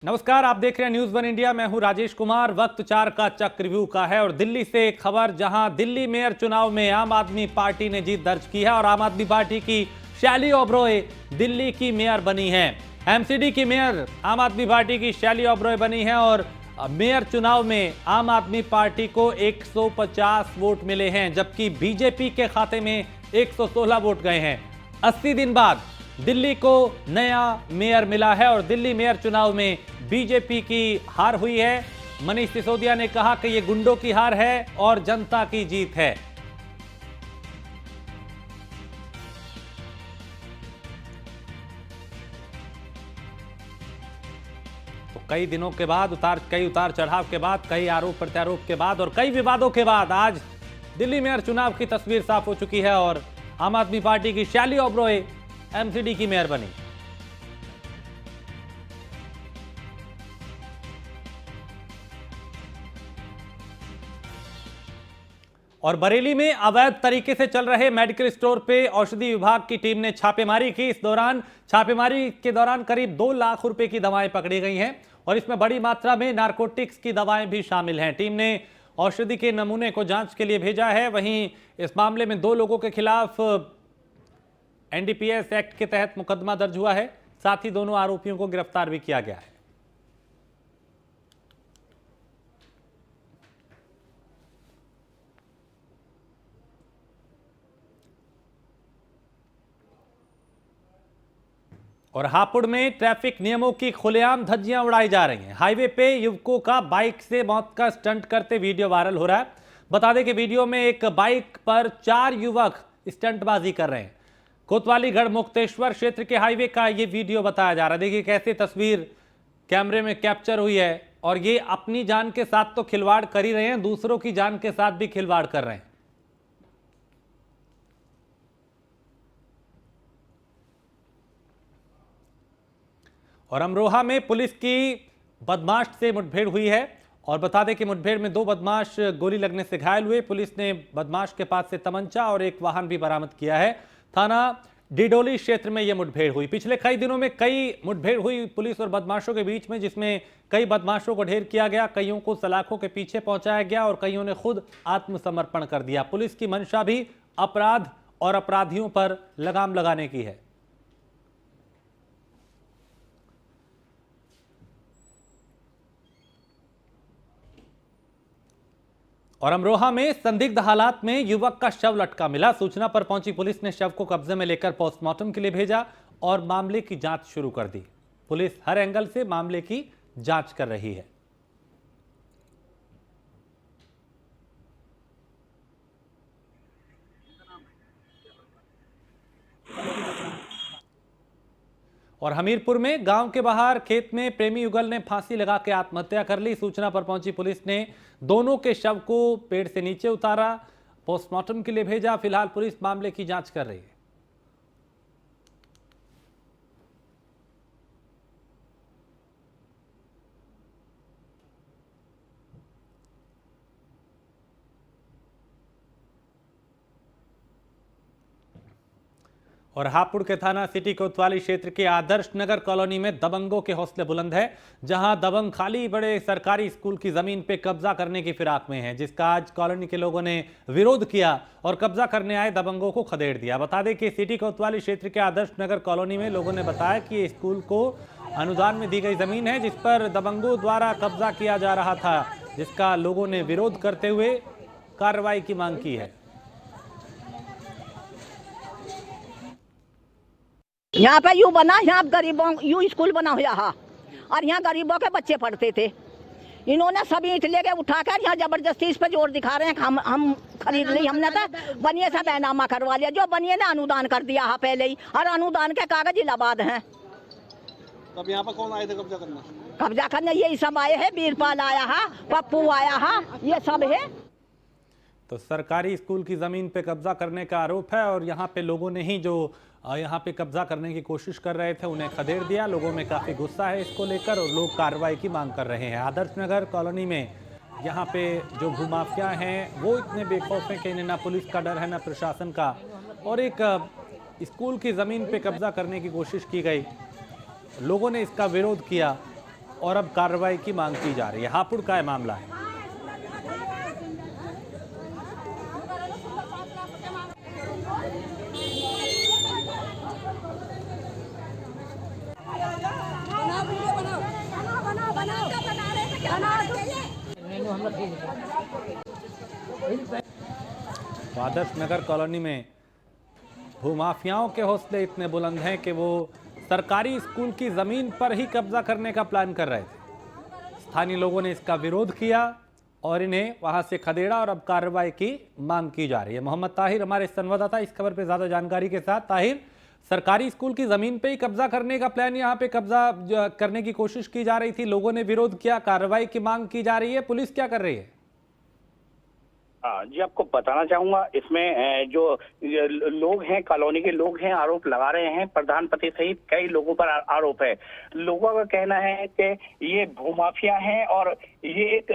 नमस्कार, आप देख रहे हैं न्यूज़ वन इंडिया। मैं हूं राजेश कुमार। वक्त 4 का चक्रव्यूह का है और दिल्ली से एक खबर, जहां दिल्ली मेयर चुनाव में आम आदमी पार्टी ने जीत दर्ज की है और आम आदमी पार्टी की शैली ओबरॉय दिल्ली की मेयर बनी है। एमसीडी की मेयर आम आदमी पार्टी की शैली ओबरॉय बनी है और मेयर चुनाव में आम आदमी पार्टी को 150 वोट मिले हैं, जबकि बीजेपी के खाते में 116 वोट गए हैं। 80 दिन बाद दिल्ली को नया मेयर मिला है और दिल्ली मेयर चुनाव में बीजेपी की हार हुई है। मनीष सिसोदिया ने कहा कि यह गुंडों की हार है और जनता की जीत है। तो कई दिनों के बाद कई उतार चढ़ाव के बाद, कई आरोप प्रत्यारोप के बाद और कई विवादों के बाद आज दिल्ली मेयर चुनाव की तस्वीर साफ हो चुकी है और आम आदमी पार्टी की शैली ओबरॉय एमसीडी की मेयर बनी। और बरेली में अवैध तरीके से चल रहे मेडिकल स्टोर पे औषधि विभाग की टीम ने छापेमारी की। इस दौरान छापेमारी के दौरान करीब 2 लाख रुपए की दवाएं पकड़ी गई हैं और इसमें बड़ी मात्रा में नारकोटिक्स की दवाएं भी शामिल हैं। टीम ने औषधि के नमूने को जांच के लिए भेजा है। वहीं इस मामले में 2 लोगों के खिलाफ एनडीपीएस एक्ट के तहत मुकदमा दर्ज हुआ है। साथ ही दोनों आरोपियों को गिरफ्तार भी किया गया है। और हापुड़ में ट्रैफिक नियमों की खुलेआम धज्जियां उड़ाई जा रही हैं। हाईवे पे युवकों का बाइक से मौत का स्टंट करते वीडियो वायरल हो रहा है। बता दें कि वीडियो में एक बाइक पर 4 युवक स्टंटबाजी कर रहे हैं। कोतवाली गढ़ मुक्तेश्वर क्षेत्र के हाईवे का ये वीडियो बताया जा रहा है। देखिए कैसे तस्वीर कैमरे में कैप्चर हुई है और ये अपनी जान के साथ तो खिलवाड़ कर ही रहे हैं, दूसरों की जान के साथ भी खिलवाड़ कर रहे हैं। और अमरोहा में पुलिस की बदमाश से मुठभेड़ हुई है और बता दें कि मुठभेड़ में 2 बदमाश गोली लगने से घायल हुए। पुलिस ने बदमाश के पास से तमंचा और एक वाहन भी बरामद किया है। थाना डिडोली क्षेत्र में यह मुठभेड़ हुई। पिछले कई दिनों में कई मुठभेड़ हुई पुलिस और बदमाशों के बीच में, जिसमें कई बदमाशों को ढेर किया गया, कईयों को सलाखों के पीछे पहुंचाया गया और कईयों ने खुद आत्मसमर्पण कर दिया। पुलिस की मंशा भी अपराध और अपराधियों पर लगाम लगाने की है। और अमरोहा में संदिग्ध हालात में युवक का शव लटका मिला। सूचना पर पहुंची पुलिस ने शव को कब्जे में लेकर पोस्टमार्टम के लिए भेजा और मामले की जांच शुरू कर दी। पुलिस हर एंगल से मामले की जांच कर रही है। और हमीरपुर में गांव के बाहर खेत में प्रेमी युगल ने फांसी लगा के आत्महत्या कर ली। सूचना पर पहुंची पुलिस ने दोनों के शव को पेड़ से नीचे उतारा, पोस्टमार्टम के लिए भेजा। फिलहाल पुलिस मामले की जांच कर रही है। और हापुड़ के थाना सिटी कोतवाली क्षेत्र के आदर्श नगर कॉलोनी में दबंगों के हौसले बुलंद है, जहां दबंग खाली बड़े सरकारी स्कूल की जमीन पे कब्जा करने की फिराक में है, जिसका आज कॉलोनी के लोगों ने विरोध किया और कब्जा करने आए दबंगों को खदेड़ दिया। बता दें कि सिटी कोतवाली क्षेत्र के आदर्श नगर कॉलोनी में लोगों ने बताया कि ये स्कूल को अनुदान में दी गई जमीन है, जिस पर दबंगों द्वारा कब्जा किया जा रहा था, जिसका लोगों ने विरोध करते हुए कार्रवाई की मांग की है। यहाँ पे यू बना, यहाँ गरीबों यू स्कूल बना हुआ है और यहाँ गरीबों के बच्चे पढ़ते थे। इन्होंने सब ईंट लेके उठाकर यहाँ जबरदस्ती इस पे जोर दिखा रहे हैं कि हम खरीद ली। हमने तो बनिए से बैनामा करवा लिया, जो बनिए ने अनुदान कर दिया है पहले ही, और अनुदान के कागज इलाहाबाद हैं। तब यहाँ पर कौन आए थे कब्जा करने? कब्जा करने यही सब आए हैं, बीरपाल आया है, पप्पू आया है, ये सब है। तो सरकारी स्कूल की जमीन पे कब्जा करने का आरोप है और यहाँ पे लोगों ने ही जो यहाँ पे कब्जा करने की कोशिश कर रहे थे उन्हें खदेड़ दिया। लोगों में काफी गुस्सा है इसको लेकर और लोग कार्रवाई की मांग कर रहे हैं। आदर्श नगर कॉलोनी में यहाँ पे जो भूमाफिया हैं वो इतने बेखौफ हैं कि इन्हें ना पुलिस का डर है ना प्रशासन का, और एक स्कूल की जमीन पे कब्जा करने की कोशिश की गई। लोगों ने इसका विरोध किया और अब कार्रवाई की मांग की जा रही है। हापुड़ का यह मामला है। आदर्श नगर कॉलोनी में भूमाफियाओं के हौसले इतने बुलंद हैं कि वो सरकारी स्कूल की जमीन पर ही कब्जा करने का प्लान कर रहे थे। स्थानीय लोगों ने इसका विरोध किया और इन्हें वहां से खदेड़ा और अब कार्रवाई की मांग की जा रही है। मोहम्मद ताहिर हमारे संवाददाता इस खबर पर ज्यादा जानकारी के साथ। ताहिर, सरकारी स्कूल की जमीन पे ही कब्जा करने का प्लान, यहाँ पे कब्जा करने की कोशिश की जा रही थी, लोगों ने विरोध किया, कार्रवाई की मांग की जा रही है, पुलिस क्या कर रही है? जी, आपको बताना चाहूंगा, इसमें जो लोग हैं, कॉलोनी के लोग हैं, आरोप लगा रहे हैं। प्रधान पति सहित कई लोगों पर आरोप है। लोगों का कहना है कि ये भूमाफिया हैं और ये एक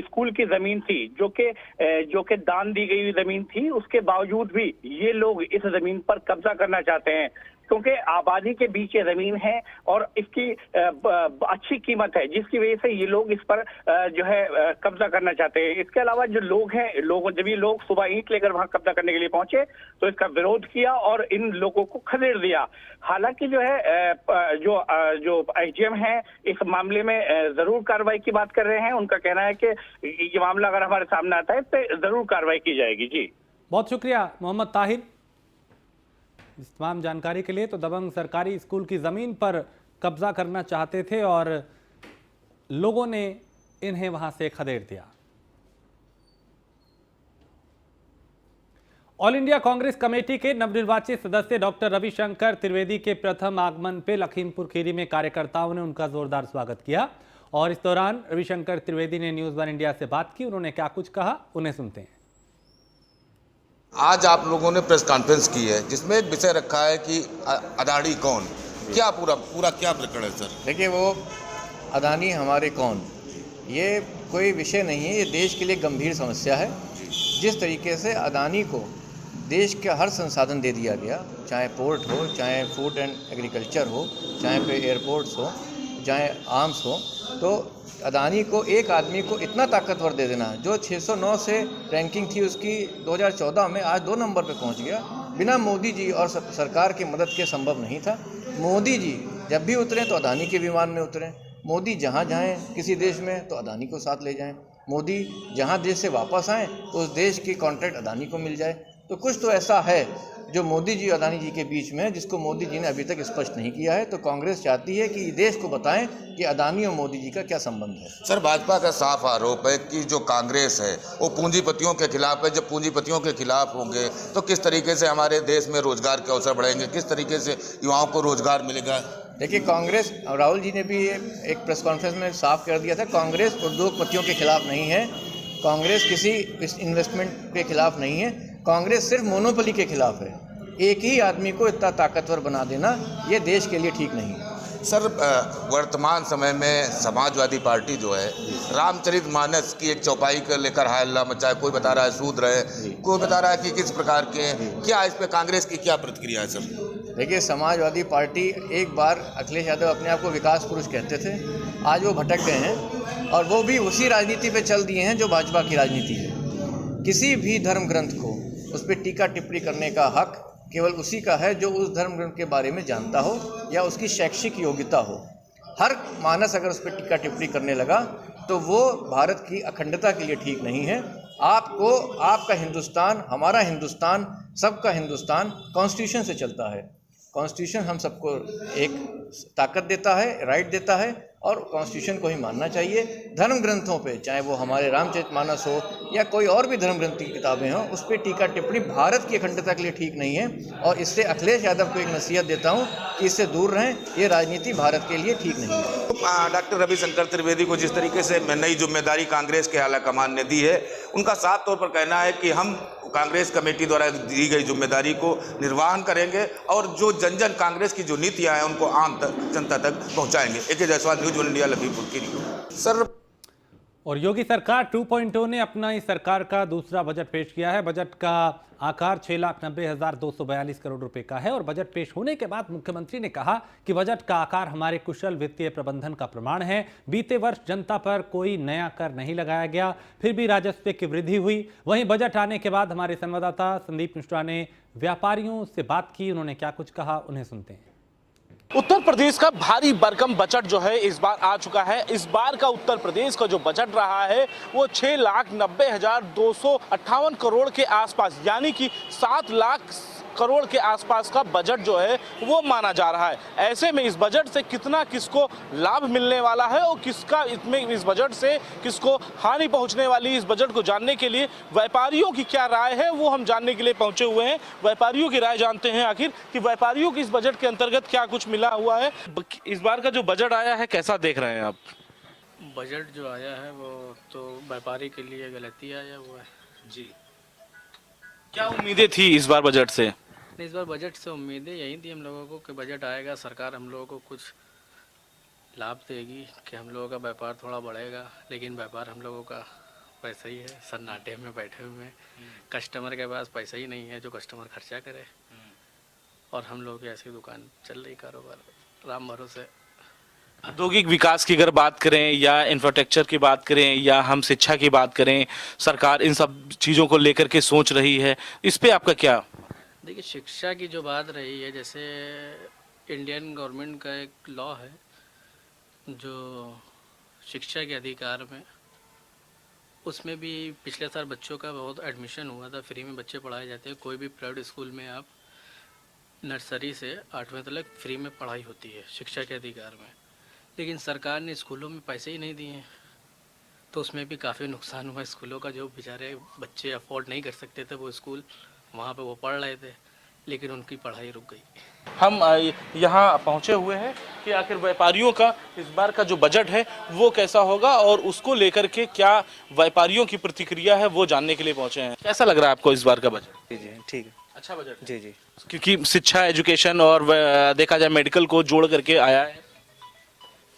स्कूल की जमीन थी जो कि दान दी गई जमीन थी। उसके बावजूद भी ये लोग इस जमीन पर कब्जा करना चाहते हैं क्योंकि आबादी के बीच ये जमीन है और इसकी अच्छी कीमत है, जिसकी वजह से ये लोग इस पर जो है कब्जा करना चाहते हैं। इसके अलावा जो लोग हैं, जब ये लोग सुबह ईंट लेकर वहां कब्जा करने के लिए पहुंचे तो इसका विरोध किया और इन लोगों को खदेड़ दिया। हालांकि जो है जो एसडीएम है इस मामले में जरूर कार्रवाई की बात कर रहे हैं। उनका कहना है कि ये मामला अगर हमारे सामने आता है तो जरूर कार्रवाई की जाएगी। जी, बहुत शुक्रिया मोहम्मद ताहिर इस तमाम जानकारी के लिए। तो दबंग सरकारी स्कूल की जमीन पर कब्जा करना चाहते थे और लोगों ने इन्हें वहां से खदेड़ दिया। ऑल इंडिया कांग्रेस कमेटी के नवनिर्वाचित सदस्य डॉक्टर रविशंकर त्रिवेदी के प्रथम आगमन पे लखीमपुर खीरी में कार्यकर्ताओं ने उनका जोरदार स्वागत किया और इस दौरान रविशंकर त्रिवेदी ने न्यूज़ वन इंडिया से बात की। उन्होंने क्या कुछ कहा, उन्हें सुनते हैं। आज आप लोगों ने प्रेस कॉन्फ्रेंस की है जिसमें एक विषय रखा है कि अदानी कौन, क्या पूरा क्या प्रकरण है सर? देखिए, वो अदानी हमारे कौन, ये कोई विषय नहीं है। ये देश के लिए गंभीर समस्या है। जिस तरीके से अदानी को देश का हर संसाधन दे दिया गया, चाहे पोर्ट हो, चाहे फूड एंड एग्रीकल्चर हो, चाहे पे एयरपोर्ट्स हो, चाहे आर्म्स हो, तो अदानी को एक आदमी को इतना ताकतवर दे देना, जो 609 से रैंकिंग थी उसकी 2014 में, आज 2 नंबर पे पहुंच गया। बिना मोदी जी और सरकार की मदद के संभव नहीं था। मोदी जी जब भी उतरें तो अदानी के विमान में उतरें। मोदी जहां जाएं किसी देश में तो अदानी को साथ ले जाएं। मोदी जहां देश से वापस आएँ तो उस देश की कॉन्ट्रैक्ट अदानी को मिल जाए। तो कुछ तो ऐसा है जो मोदी जी और अदानी जी के बीच में है, जिसको मोदी जी ने अभी तक स्पष्ट नहीं किया है। तो कांग्रेस चाहती है कि देश को बताएं कि अदानी और मोदी जी का क्या संबंध है। सर, भाजपा का साफ आरोप है कि जो कांग्रेस है वो पूंजीपतियों के खिलाफ है। जब पूंजीपतियों के खिलाफ होंगे तो किस तरीके से हमारे देश में रोजगार के अवसर बढ़ेंगे, किस तरीके से युवाओं को रोजगार मिलेगा? देखिए, कांग्रेस, राहुल जी ने भी एक प्रेस कॉन्फ्रेंस में साफ कर दिया था, कांग्रेस उद्योगपतियों के खिलाफ नहीं है, कांग्रेस किसी इन्वेस्टमेंट के खिलाफ नहीं है, कांग्रेस सिर्फ मोनोपोली के खिलाफ है। एक ही आदमी को इतना ताकतवर बना देना ये देश के लिए ठीक नहीं है। सर, वर्तमान समय में समाजवादी पार्टी जो है रामचरितमानस की एक चौपाई कर लेकर हाय अल्लाह मचाए, कोई बता रहा है शूद्र है, कोई बता रहा है कि किस प्रकार के हैं। क्या इस पे कांग्रेस की क्या प्रतिक्रिया है सर? देखिए, समाजवादी पार्टी, एक बार अखिलेश यादव अपने आप को विकास पुरुष कहते थे, आज वो भटक गए हैं और वो भी उसी राजनीति पे चल दिए हैं जो भाजपा की राजनीति है। किसी भी धर्म ग्रंथ को उस पर टीका टिप्पणी करने का हक केवल उसी का है जो उस धर्म ग्रंथ के बारे में जानता हो या उसकी शैक्षिक योग्यता हो। हर मानस अगर उस पर टीका टिप्पणी करने लगा तो वो भारत की अखंडता के लिए ठीक नहीं है। आपको, आपका हिंदुस्तान, हमारा हिंदुस्तान, सबका हिंदुस्तान कॉन्स्टिट्यूशन से चलता है। कॉन्स्टिट्यूशन हम सबको एक ताकत देता है, राइट देता है और कॉन्स्टिट्यूशन को ही मानना चाहिए। धर्म ग्रंथों पे, चाहे वो हमारे रामचरितमानस हो या कोई और भी धर्म ग्रंथ की किताबें हों, उस पर टीका टिप्पणी भारत की अखंडता के लिए ठीक नहीं है। और इससे अखिलेश यादव को एक नसीहत देता हूँ कि इससे दूर रहें, ये राजनीति भारत के लिए ठीक नहीं है। डॉक्टर रविशंकर त्रिवेदी को जिस तरीके से नई जिम्मेदारी कांग्रेस के आला कमान ने दी है, उनका साफ तौर पर कहना है कि हम कांग्रेस कमेटी द्वारा दी गई जिम्मेदारी को निर्वहन करेंगे और जो जन जन कांग्रेस की जो नीतियां हैं उनको आम जनता तक पहुंचाएंगे। AK Jaiswal, news one India, Lakhimpur Kheri. Sir, और योगी सरकार 2.0 ने अपना इस सरकार का दूसरा बजट पेश किया है। बजट का आकार 6,90,242 करोड़ रुपए का है और बजट पेश होने के बाद मुख्यमंत्री ने कहा कि बजट का आकार हमारे कुशल वित्तीय प्रबंधन का प्रमाण है। बीते वर्ष जनता पर कोई नया कर नहीं लगाया गया, फिर भी राजस्व की वृद्धि हुई। वहीं बजट आने के बाद हमारे संवाददाता संदीप मिश्रा ने व्यापारियों से बात की। उन्होंने क्या कुछ कहा, उन्हें सुनते हैं। उत्तर प्रदेश का भारी भरकम बजट जो है इस बार आ चुका है। इस बार का उत्तर प्रदेश का जो बजट रहा है वो 6,90,258 करोड़ के आसपास, यानी कि 7 लाख करोड़ के आसपास का बजट जो है वो माना जा रहा है। ऐसे में इस बजट से कितना किसको लाभ मिलने वाला है और किसका इस बजट से किसको हानि पहुंचने वाली, इस बजट को जानने के लिए व्यापारियों की क्या राय है वो हम जानने के लिए पहुंचे हुए हैं। व्यापारियों की राय जानते हैं आखिर कि व्यापारियों की इस बजट के अंतर्गत क्या कुछ मिला हुआ है। इस बार का जो बजट आया है कैसा देख रहे हैं आप? बजट जो आया है वो तो व्यापारी के लिए गलती आया हुआ है जी। क्या उम्मीदें थी इस बार बजट से? इस बार बजट से उम्मीदें यही थी हम लोगों को कि बजट आएगा, सरकार हम लोगों को कुछ लाभ देगी कि हम लोगों का व्यापार थोड़ा बढ़ेगा, लेकिन व्यापार हम लोगों का पैसा ही है, सन्नाटे में बैठे हुए हैं। कस्टमर के पास पैसा ही नहीं है जो कस्टमर खर्चा करे, और हम लोग की ऐसी दुकान चल रही, कारोबार राम भरोसे। औद्योगिक विकास की अगर बात करें या इंफ्रास्ट्रक्चर की बात करें या हम शिक्षा की बात करें, सरकार इन सब चीज़ों को लेकर के सोच रही है, इस पे आपका क्या? देखिए, शिक्षा की जो बात रही है, जैसे इंडियन गवर्नमेंट का एक लॉ है जो शिक्षा के अधिकार में, उसमें भी पिछले साल बच्चों का बहुत एडमिशन हुआ था, फ्री में बच्चे पढ़ाए जाते हैं। कोई भी प्राइवेट स्कूल में आप नर्सरी से 8वीं तक फ्री में पढ़ाई होती है शिक्षा के अधिकार में, लेकिन सरकार ने स्कूलों में पैसे ही नहीं दिए हैं, तो उसमें भी काफ़ी नुकसान हुआ स्कूलों का। जो बेचारे बच्चे अफोर्ड नहीं कर सकते थे वो स्कूल, वहाँ पे वो पढ़ रहे थे, लेकिन उनकी पढ़ाई रुक गई। हम यहाँ पहुँचे हुए हैं कि आखिर व्यापारियों का इस बार का जो बजट है वो कैसा होगा और उसको लेकर के क्या व्यापारियों की प्रतिक्रिया है वो जानने के लिए पहुँचे हैं। कैसा लग रहा है आपको इस बार का बजट? जी ठीक है, अच्छा बजट जी जी, क्योंकि शिक्षा, एजुकेशन और देखा जाए मेडिकल को जोड़ करके आया है।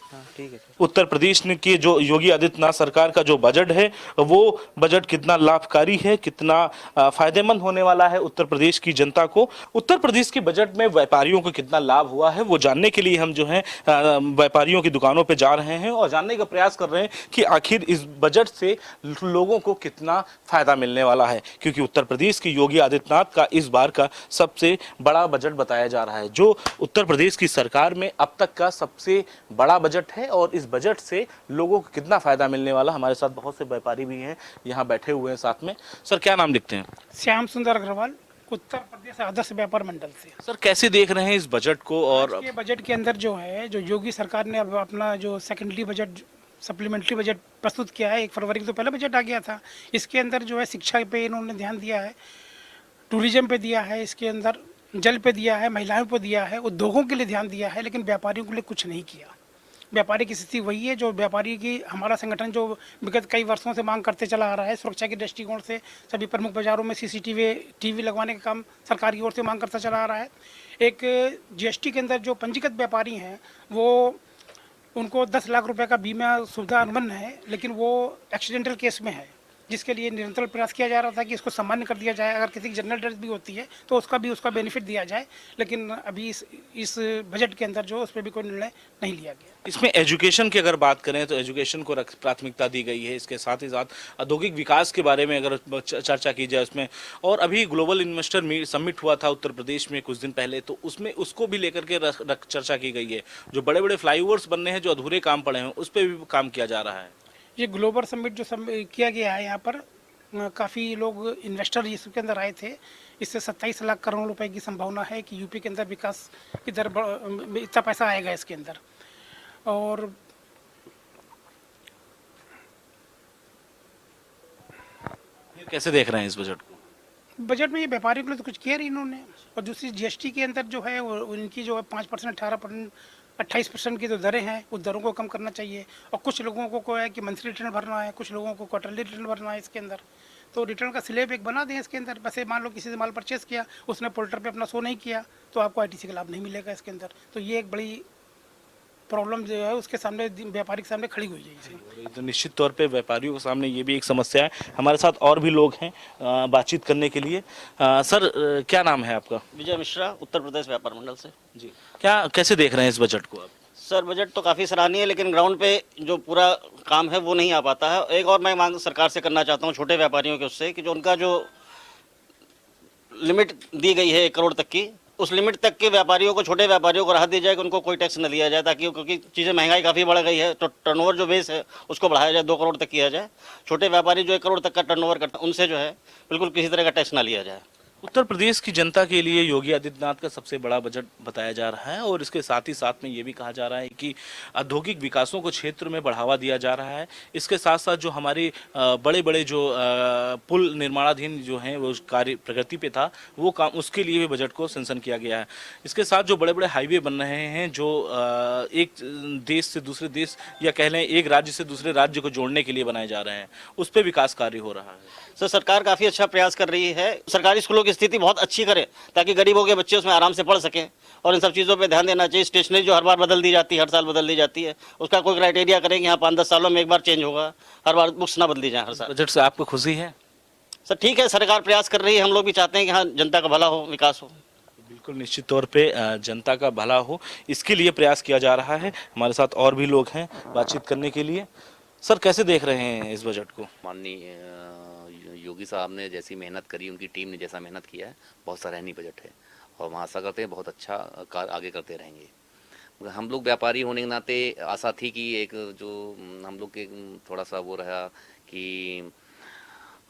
हाँ ठीक है। उत्तर प्रदेश ने की जो योगी आदित्यनाथ सरकार का जो बजट है वो बजट कितना लाभकारी है, कितना फायदेमंद होने वाला है उत्तर प्रदेश की जनता को, उत्तर प्रदेश के बजट में व्यापारियों को कितना लाभ हुआ है वो जानने के लिए हम जो है व्यापारियों की दुकानों पे जा रहे हैं और जानने का प्रयास कर रहे हैं कि आखिर इस बजट से लोगों को कितना फायदा मिलने वाला है। क्योंकि उत्तर प्रदेश की योगी आदित्यनाथ का इस बार का सबसे बड़ा बजट बताया जा रहा है, जो उत्तर प्रदेश की सरकार में अब तक का सबसे बड़ा बजट है। और इस बजट से लोगों को कितना फायदा मिलने वाला, हमारे साथ बहुत से व्यापारी भी हैं यहाँ बैठे हुए हैं साथ में। सर क्या नाम लिखते हैं? श्याम सुंदर अग्रवाल, उत्तर प्रदेश आदर्श व्यापार मंडल से। सर कैसे देख रहे हैं इस बजट को? और ये बजट के अंदर जो है, जो योगी सरकार ने अब अपना जो सेकेंडरी बजट, सप्लीमेंट्री बजट प्रस्तुत किया है, 1 फरवरी को तो पहला बजट आ गया था। इसके अंदर जो है शिक्षा पे इन्होंने ध्यान दिया है, टूरिज्म पे दिया है, इसके अंदर जल पे दिया है, महिलाओं पे दिया है, उद्योगों के लिए ध्यान दिया है, लेकिन व्यापारियों के लिए कुछ नहीं किया। व्यापारी की स्थिति वही है जो व्यापारी की, हमारा संगठन जो विगत कई वर्षों से मांग करते चला आ रहा है। सुरक्षा के दृष्टिकोण से सभी प्रमुख बाजारों में टीवी लगवाने का काम सरकार की ओर से मांग करता चला आ रहा है। एक जीएसटी के अंदर जो पंजीकृत व्यापारी हैं वो, उनको 10 लाख रुपए का बीमा सुविधा अनुबंध है, लेकिन वो एक्सीडेंटल केस में है, जिसके लिए निरंतर प्रयास किया जा रहा था कि इसको सामान्य कर दिया जाए। अगर किसी की जनरल डेथ भी होती है तो उसका बेनिफिट दिया जाए, लेकिन अभी इस बजट के अंदर जो उस पर भी कोई निर्णय नहीं लिया गया। इसमें एजुकेशन की अगर बात करें तो एजुकेशन को प्राथमिकता दी गई है। इसके साथ ही साथ औद्योगिक विकास के बारे में अगर चर्चा की जाए उसमें, और अभी ग्लोबल इन्वेस्टर समिट हुआ था उत्तर प्रदेश में कुछ दिन पहले, तो उसमें उसको भी लेकर के चर्चा की गई है। जो बड़े बड़े फ्लाईओवर्स बनने हैं, जो अधूरे काम पड़े हैं, उस पर भी काम किया जा रहा है। ये ग्लोबल समिट जो किया गया है, यहाँ पर काफ़ी लोग इन्वेस्टर इसके अंदर आए थे। इससे 27 लाख करोड़ रुपए की संभावना है कि यूपी के अंदर विकास की दर इतना पैसा आएगा इसके अंदर। और कैसे देख रहे हैं इस बजट को? बजट में ये व्यापारियों के लिए तो कुछ किया नहीं इन्होंने। और दूसरी जीएसटी के अंदर जो है उनकी जो है 5%, 18%, 28% की जो दरें हैं, उस दरों को कम करना चाहिए। और कुछ लोगों को है कि मंथली रिटर्न भरना है, कुछ लोगों को क्वार्टरली रिटर्न भरना है इसके अंदर। तो रिटर्न का स्लैब एक बना दें इसके अंदर। वैसे मान लो किसी से माल परचेस किया, उसने पोर्टल पे अपना शो नहीं किया, तो आपको आईटीसी का लाभ नहीं मिलेगा इसके अंदर। तो ये एक बड़ी प्रॉब्लम जो है उसके सामने, व्यापारी के सामने खड़ी हुई है इसमें। तो निश्चित तौर पे व्यापारियों के सामने ये भी एक समस्या है। हमारे साथ और भी लोग हैं बातचीत करने के लिए। सर, क्या नाम है आपका? विजय मिश्रा, उत्तर प्रदेश व्यापार मंडल से। जी, क्या कैसे देख रहे हैं इस बजट को आप? सर, बजट तो काफ़ी सराहनीय है, लेकिन ग्राउंड पे जो पूरा काम है वो नहीं आ पाता है। एक और मैं मांग सरकार से करना चाहता हूँ, छोटे व्यापारियों के उससे, कि जो उनका जो लिमिट दी गई है 1 करोड़ तक की, उस लिमिट तक के व्यापारियों को, छोटे व्यापारियों को राहत दी जाए कि उनको कोई टैक्स न लिया जाए, ताकि, क्योंकि चीज़ें महंगाई काफ़ी बढ़ गई है, तो टर्नओवर जो बेस है उसको बढ़ाया जाए, 2 करोड़ तक किया जाए। छोटे व्यापारी जो 1 करोड़ तक का टर्नओवर करते हैं उनसे जो है बिल्कुल किसी तरह का टैक्स ना लिया जाए। उत्तर प्रदेश की जनता के लिए योगी आदित्यनाथ का सबसे बड़ा बजट बताया जा रहा है और इसके साथ ही साथ में ये भी कहा जा रहा है कि औद्योगिक विकासों को क्षेत्र में बढ़ावा दिया जा रहा है। इसके साथ साथ जो हमारी बड़े बड़े जो पुल निर्माणाधीन जो हैं वो कार्य प्रगति पे था, वो काम, उसके लिए भी बजट को सैंक्शन किया गया है। इसके साथ जो बड़े बड़े हाईवे बन रहे हैं, जो एक देश से दूसरे देश या कह लें एक राज्य से दूसरे राज्य को जोड़ने के लिए बनाए जा रहे हैं, उस पर विकास कार्य हो रहा है। सर, सरकार काफ़ी अच्छा प्रयास कर रही है। सरकारी स्कूलों की स्थिति बहुत अच्छी करे ताकि गरीबों के बच्चे उसमें आराम से पढ़ सकें, और इन सब चीज़ों पे ध्यान देना चाहिए। स्टेशनरी जो हर बार बदल दी जाती है, हर साल बदल दी जाती है, उसका कोई क्राइटेरिया करें कि यहाँ 5-10 सालों में एक बार चेंज होगा, हर बार बुक्स ना बदली जाए हर साल। बजट से आपको खुशी है? सर ठीक है, सरकार प्रयास कर रही है, हम लोग भी चाहते हैं कि हाँ जनता का भला हो, विकास हो। बिल्कुल, निश्चित तौर पे जनता का भला हो, इसके लिए प्रयास किया जा रहा है। हमारे साथ और भी लोग हैं बातचीत करने के लिए। सर, कैसे देख रहे हैं इस बजट को? माननीय योगी साहब ने जैसी मेहनत करी, उनकी टीम ने जैसा मेहनत किया है, बहुत सराहनीय बजट है और हम आशा करते हैं बहुत अच्छा कार्य आगे करते रहेंगे। मगर हम लोग व्यापारी होने के नाते आशा थी कि एक जो हम लोग के थोड़ा सा वो रहा कि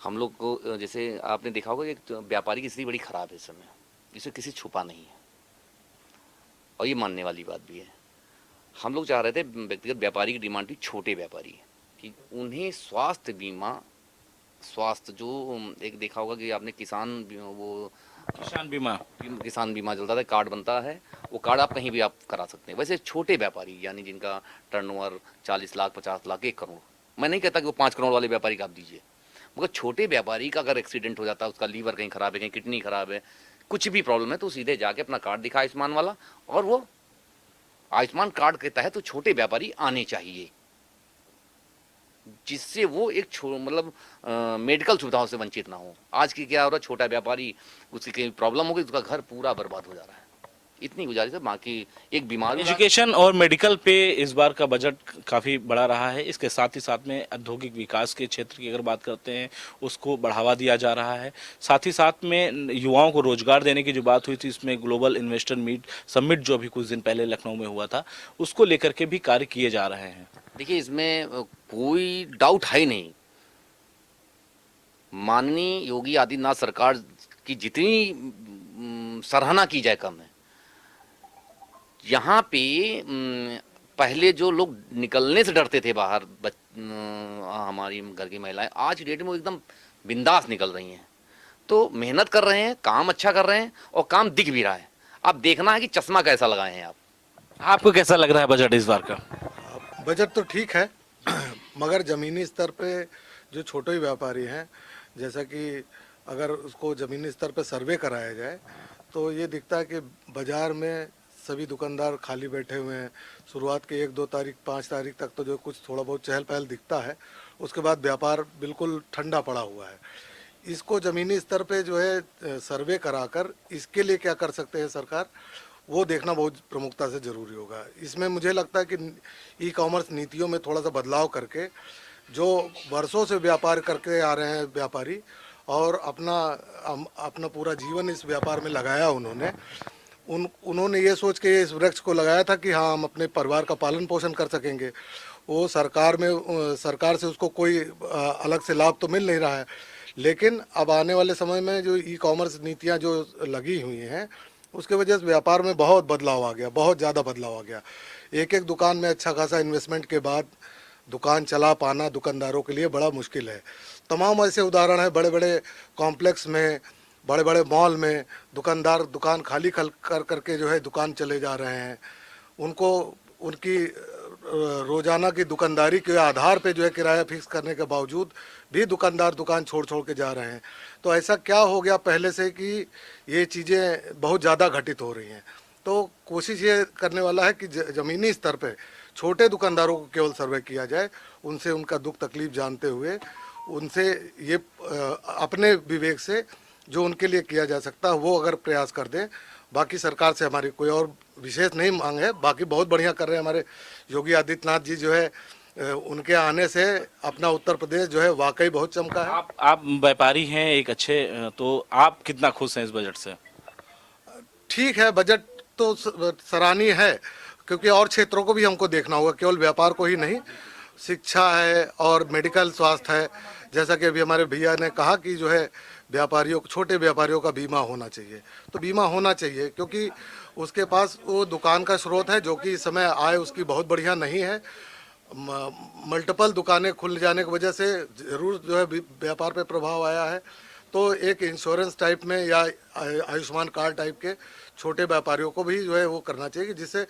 हम लोग को, जैसे आपने देखा होगा कि व्यापारी की स्थिति बड़ी ख़राब है इस समय, जिसे किसी छुपा नहीं है और ये मानने वाली बात भी है। हम लोग चाह रहे थे, व्यक्तिगत व्यापारी की डिमांड थी, छोटे व्यापारी, कि उन्हें स्वास्थ्य बीमा, स्वास्थ्य जो एक देखा होगा कि आपने किसान बीमा चलता था, कार्ड बनता है, वो कार्ड आप कहीं भी आप करा सकते हैं। वैसे छोटे व्यापारी, यानी जिनका टर्नओवर 40 लाख, 50 लाख, 1 करोड़, मैं नहीं कहता कि वो 5 करोड़ वाले व्यापारी का आप दीजिए, मगर छोटे व्यापारी का अगर एक्सीडेंट हो जाता है, उसका लीवर कहीं ख़राब है, कहीं किडनी ख़राब है, कुछ भी प्रॉब्लम है, तो सीधे जाके अपना कार्ड दिखा आयुष्मान वाला, और वो आयुष्मान कार्ड के तहत तो छोटे व्यापारी आने चाहिए, जिससे वो एक मतलब मेडिकल सुविधाओं से वंचित ना हो। आज की क्या हो रहा है, छोटा व्यापारी, उसकी कहीं प्रॉब्लम हो गई, उसका घर पूरा बर्बाद हो जा रहा है। इतनी गुजारिश है। बाकी एक बीमारी, एजुकेशन और मेडिकल पे इस बार का बजट काफ़ी बड़ा रहा है। इसके साथ ही साथ में औद्योगिक विकास के क्षेत्र की अगर बात करते हैं, उसको बढ़ावा दिया जा रहा है। साथ ही साथ में युवाओं को रोजगार देने की जो बात हुई थी, इसमें ग्लोबल इन्वेस्टर समिट जो अभी कुछ दिन पहले लखनऊ में हुआ था, उसको लेकर के भी कार्य किए जा रहे हैं। देखिए, इसमें कोई डाउट है नहीं, माननीय योगी आदित्यनाथ सरकार की जितनी सराहना की जाए कम है। यहाँ पे पहले जो लोग निकलने से डरते थे बाहर, हमारी घर की महिलाएं आज की डेट में एकदम बिंदास निकल रही हैं, तो मेहनत कर रहे हैं, काम अच्छा कर रहे हैं और काम दिख भी रहा है। अब देखना है कि चश्मा कैसा लगाए हैं आप। आपको कैसा लग रहा है बजट इस बार का? बजट तो ठीक है, मगर ज़मीनी स्तर पे जो छोटे व्यापारी हैं, जैसा कि अगर उसको ज़मीनी स्तर पे सर्वे कराया जाए तो ये दिखता है कि बाज़ार में सभी दुकानदार खाली बैठे हुए हैं। शुरुआत के 1-2 तारीख, 5 तारीख तक तो जो कुछ थोड़ा बहुत चहल पहल दिखता है, उसके बाद व्यापार बिल्कुल ठंडा पड़ा हुआ है। इसको ज़मीनी स्तर पे जो है सर्वे कराकर इसके लिए क्या कर सकते हैं सरकार, वो देखना बहुत प्रमुखता से ज़रूरी होगा। इसमें मुझे लगता है कि ई कॉमर्स नीतियों में थोड़ा सा बदलाव करके, जो वर्षों से व्यापार करके आ रहे हैं व्यापारी और अपना पूरा जीवन इस व्यापार में लगाया उन्होंने ये सोच के इस वृक्ष को लगाया था कि हाँ, हम अपने परिवार का पालन पोषण कर सकेंगे। वो सरकार से उसको कोई अलग से लाभ तो मिल नहीं रहा है, लेकिन अब आने वाले समय में जो ई कॉमर्स नीतियाँ जो लगी हुई हैं, उसके वजह से व्यापार में बहुत बदलाव आ गया, बहुत ज़्यादा बदलाव आ गया। एक दुकान में अच्छा खासा इन्वेस्टमेंट के बाद दुकान चला पाना दुकानदारों के लिए बड़ा मुश्किल है। तमाम ऐसे उदाहरण हैं, बड़े बड़े कॉम्प्लेक्स में, बड़े बड़े मॉल में दुकानदार दुकान खाली करके जो है दुकान चले जा रहे हैं। उनको उनकी रोज़ाना की दुकानदारी के आधार पे जो है किराया फिक्स करने के बावजूद भी दुकानदार दुकान छोड़ के जा रहे हैं। तो ऐसा क्या हो गया पहले से कि ये चीज़ें बहुत ज़्यादा घटित हो रही हैं। तो कोशिश ये करने वाला है कि ज़मीनी स्तर पे छोटे दुकानदारों को केवल सर्वे किया जाए, उनसे उनका दुख तकलीफ जानते हुए उनसे ये अपने विवेक से जो उनके लिए किया जा सकता है वो अगर प्रयास कर दें। बाकी सरकार से हमारी कोई और विशेष नहीं मांग है, बाकी बहुत बढ़िया कर रहे हैं हमारे योगी आदित्यनाथ जी। जो है उनके आने से अपना उत्तर प्रदेश जो है वाकई बहुत चमका है। आप व्यापारी हैं एक अच्छे, तो आप कितना खुश हैं इस बजट से? ठीक है, बजट तो सराहनीय है, क्योंकि और क्षेत्रों को भी हमको देखना होगा, केवल व्यापार को ही नहीं। शिक्षा है और मेडिकल स्वास्थ्य है, जैसा कि अभी हमारे भैया ने कहा कि जो है व्यापारियों, छोटे व्यापारियों का बीमा होना चाहिए। तो बीमा होना चाहिए क्योंकि उसके पास वो दुकान का स्रोत है जो कि इस समय आय उसकी बहुत बढ़िया नहीं है। मल्टीपल दुकानें खुल जाने की वजह से ज़रूर जो है व्यापार पे प्रभाव आया है। तो एक इंश्योरेंस टाइप में या आयुष्मान कार्ड टाइप के छोटे व्यापारियों को भी जो है वो करना चाहिए, जिससे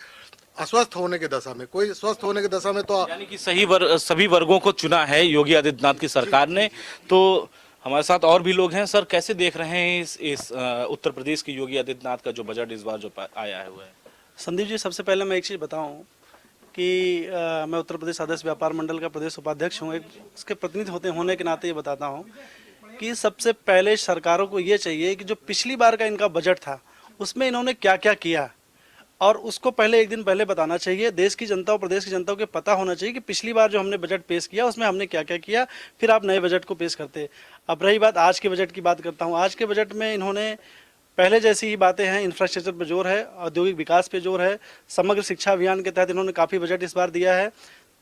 अस्वस्थ होने की दशा में, कोई स्वस्थ होने की दशा में तो यानी कि सभी वर्गों को चुना है योगी आदित्यनाथ की सरकार ने। तो हमारे साथ और भी लोग हैं। सर, कैसे देख रहे हैं इस उत्तर प्रदेश के योगी आदित्यनाथ का जो बजट इस बार जो आया है हुआ है? संदीप जी, सबसे पहले मैं एक चीज़ बताऊं कि मैं उत्तर प्रदेश आदर्श व्यापार मंडल का प्रदेश उपाध्यक्ष हूं। एक उसके प्रतिनिधि होने के नाते ये बताता हूं कि सबसे पहले सरकारों को ये चाहिए कि जो पिछली बार का इनका बजट था उसमें इन्होंने क्या क्या किया, और उसको पहले एक दिन पहले बताना चाहिए। देश की जनता और प्रदेश की जनता को पता होना चाहिए कि पिछली बार जो हमने बजट पेश किया उसमें हमने क्या क्या किया, फिर आप नए बजट को पेश करते। अब रही बात आज के बजट की बात करता हूँ। आज के बजट में इन्होंने पहले जैसी ही बातें हैं, इंफ्रास्ट्रक्चर पर जोर है, औद्योगिक विकास पे जोर है, समग्र शिक्षा अभियान के तहत इन्होंने काफ़ी बजट इस बार दिया है।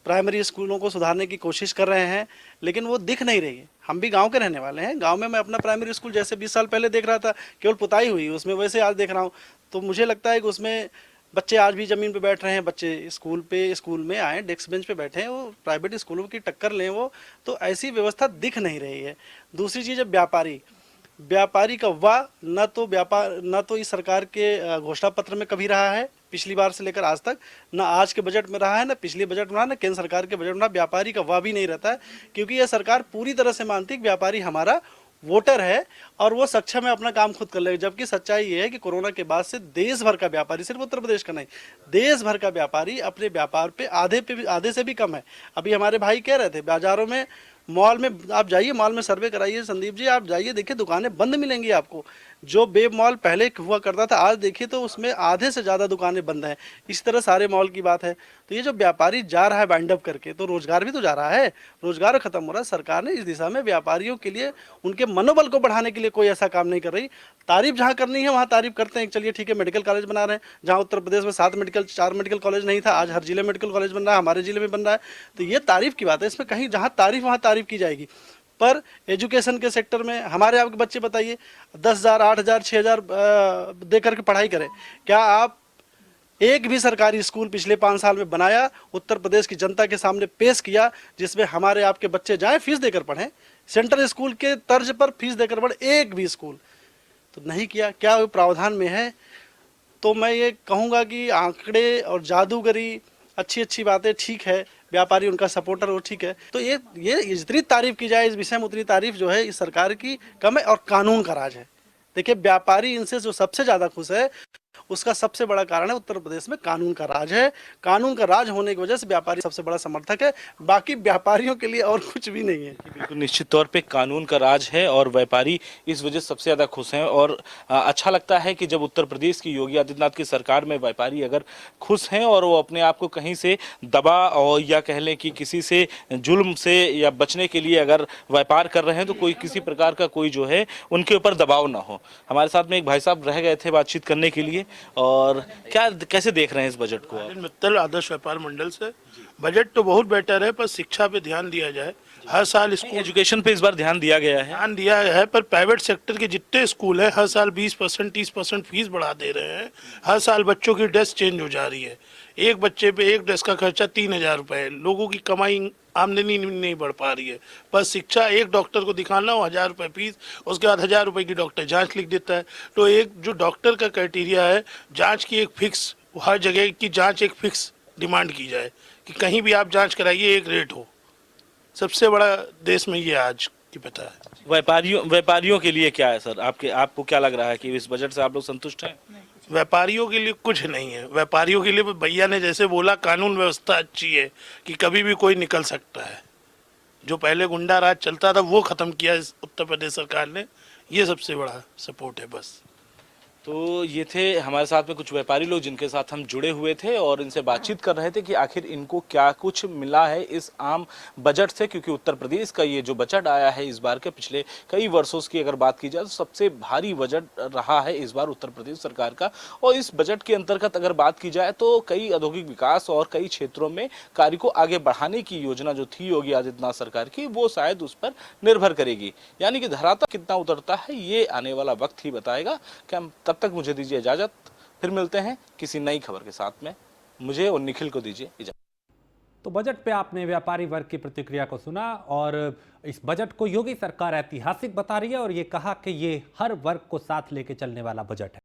प्राइमरी स्कूलों को सुधारने की कोशिश कर रहे हैं, लेकिन वो दिख नहीं रही है। हम भी गांव के रहने वाले हैं। गांव में मैं अपना प्राइमरी स्कूल जैसे 20 साल पहले देख रहा था, केवल पुताई हुई उसमें, वैसे आज देख रहा हूँ। तो मुझे लगता है कि उसमें बच्चे आज भी ज़मीन पे बैठ रहे हैं। बच्चे स्कूल में आए, डेस्क बेंच पे बैठे हैं, वो प्राइवेट स्कूलों की टक्कर लें वो, तो ऐसी व्यवस्था दिख नहीं रही है। दूसरी चीज़ है व्यापारी का वाह न तो इस सरकार के घोषणा पत्र में कभी रहा है पिछली बार से लेकर आज तक, ना आज के बजट में रहा है, ना पिछले बजट में रहा, ना केंद्र सरकार के बजट में रहा। व्यापारी का वाह भी नहीं रहता है, क्योंकि यह सरकार पूरी तरह से मानती है कि व्यापारी हमारा वोटर है और वो सक्षम है अपना काम खुद कर लेगा। जबकि सच्चाई ये है कि कोरोना के बाद से देश भर का व्यापारी, सिर्फ उत्तर प्रदेश का नहीं, देश भर का व्यापारी अपने व्यापार पे आधे से भी कम है। अभी हमारे भाई कह रहे थे बाजारों में, मॉल में आप जाइए, मॉल में सर्वे कराइए संदीप जी, आप जाइए देखिए दुकानें बंद मिलेंगी आपको। जो बेब मॉल पहले हुआ करता था, आज देखिए तो उसमें आधे से ज़्यादा दुकानें बंद हैं। इस तरह सारे मॉल की बात है। तो ये जो व्यापारी जा रहा है बाइंड अप करके, तो रोजगार भी तो जा रहा है, रोजगार खत्म हो रहा है। सरकार ने इस दिशा में व्यापारियों के लिए, उनके मनोबल को बढ़ाने के लिए कोई ऐसा काम नहीं कर रही। तारीफ जहाँ करनी है वहाँ तारीफ करते हैं, चलिए ठीक है, मेडिकल कॉलेज बना रहे हैं। जहाँ उत्तर प्रदेश में 4 मेडिकल कॉलेज नहीं था, आज हर जिले में मेडिकल कॉलेज बन रहा है, हमारे जिले में बन रहा है। तो ये तारीफ की बात है, इसमें कहीं जहाँ तारीफ वहाँ तारीफ की जाएगी। पर एजुकेशन के सेक्टर में हमारे आपके बच्चे बताइए 10,000, 8,000, 6,000 दे करके पढ़ाई करें। क्या आप एक भी सरकारी स्कूल पिछले 5 साल में बनाया, उत्तर प्रदेश की जनता के सामने पेश किया, जिसमें हमारे आपके बच्चे जाएं फीस देकर पढ़ें, सेंट्रल स्कूल के तर्ज पर फीस देकर पढ़ें? एक भी स्कूल तो नहीं किया। क्या वो प्रावधान में है? तो मैं ये कहूँगा कि आंकड़े और जादूगरी अच्छी बातें ठीक है, व्यापारी उनका सपोर्टर वो ठीक है। तो ये जितनी तारीफ की जाए इस विषय में, उतनी तारीफ जो है इस सरकार की कम है, और कानून का राज है। देखिए, व्यापारी इनसे जो सबसे ज़्यादा खुश है, उसका सबसे बड़ा कारण है उत्तर प्रदेश में कानून का राज है। कानून का राज होने की वजह से व्यापारी सबसे बड़ा समर्थक है, बाकी व्यापारियों के लिए और कुछ भी नहीं है। बिल्कुल निश्चित तौर पे कानून का राज है और व्यापारी इस वजह से सबसे ज़्यादा खुश हैं। और अच्छा लगता है कि जब उत्तर प्रदेश की योगी आदित्यनाथ की सरकार में व्यापारी अगर खुश हैं और वो अपने आप को कहीं से दबा और या कह लें कि किसी से जुल्म से या बचने के लिए अगर व्यापार कर रहे हैं, तो कोई किसी प्रकार का कोई जो है उनके ऊपर दबाव ना हो। हमारे साथ में एक भाई साहब रह गए थे बातचीत करने के लिए, और कैसे देख रहे हैं इस बजट को आप? मित्तल आदर्श व्यापार मंडल से बजट तो बहुत बेटर है, पर शिक्षा पे ध्यान दिया जाए। हर साल स्कूल एजुकेशन पे इस बार ध्यान दिया गया है, पर प्राइवेट सेक्टर के जितने स्कूल हैं हर साल 20%, 30% फीस बढ़ा दे रहे हैं। हर साल बच्चों की ड्रेस चेंज हो जा रही है। एक बच्चे पे एक ड्रेस का खर्चा 3,000 रुपये। लोगों की कमाई, आमदनी नहीं बढ़ पा रही है। पर शिक्षा, एक डॉक्टर को दिखाना हो 1,000 रुपये फीस, उसके बाद 1,000 रुपये की डॉक्टर जांच लिख देता है। तो एक जो डॉक्टर का क्राइटेरिया है, जांच की एक फिक्स, हर जगह की जांच एक फिक्स डिमांड की जाए कि कहीं भी आप जांच कराइए, एक रेट हो। सबसे बड़ा देश में ये आज की पता है। व्यापारियों के लिए क्या है सर? आपको क्या लग रहा है कि इस बजट से आप लोग संतुष्ट हैं? व्यापारियों के लिए कुछ नहीं है। व्यापारियों के लिए भैया ने जैसे बोला, कानून व्यवस्था अच्छी है कि कभी भी कोई निकल सकता है। जो पहले गुंडा राज चलता था वो खत्म किया इस उत्तर प्रदेश सरकार ने, ये सबसे बड़ा सपोर्ट है बस। तो ये थे हमारे साथ में कुछ व्यापारी लोग जिनके साथ हम जुड़े हुए थे और इनसे बातचीत कर रहे थे कि आखिर इनको क्या कुछ मिला है इस आम बजट से, क्योंकि उत्तर प्रदेश का ये जो बजट आया है इस बार के पिछले कई वर्षों की अगर बात की जाए तो सबसे भारी बजट रहा है इस बार उत्तर प्रदेश सरकार का। और इस बजट के अंतर्गत अगर बात की जाए तो कई औद्योगिक विकास और कई क्षेत्रों में कार्य को आगे बढ़ाने की योजना जो थी योगी आदित्यनाथ सरकार की, वो शायद उस पर निर्भर करेगी। यानी कि धरातल कितना उतरता है ये आने वाला वक्त ही बताएगा। क्या तब तक मुझे दीजिए इजाजत, फिर मिलते हैं किसी नई खबर के साथ में। मुझे और निखिल को दीजिए इजाजत। तो बजट पे आपने व्यापारी वर्ग की प्रतिक्रिया को सुना और इस बजट को योगी सरकार ऐतिहासिक बता रही है और ये कहा कि ये हर वर्ग को साथ लेके चलने वाला बजट है।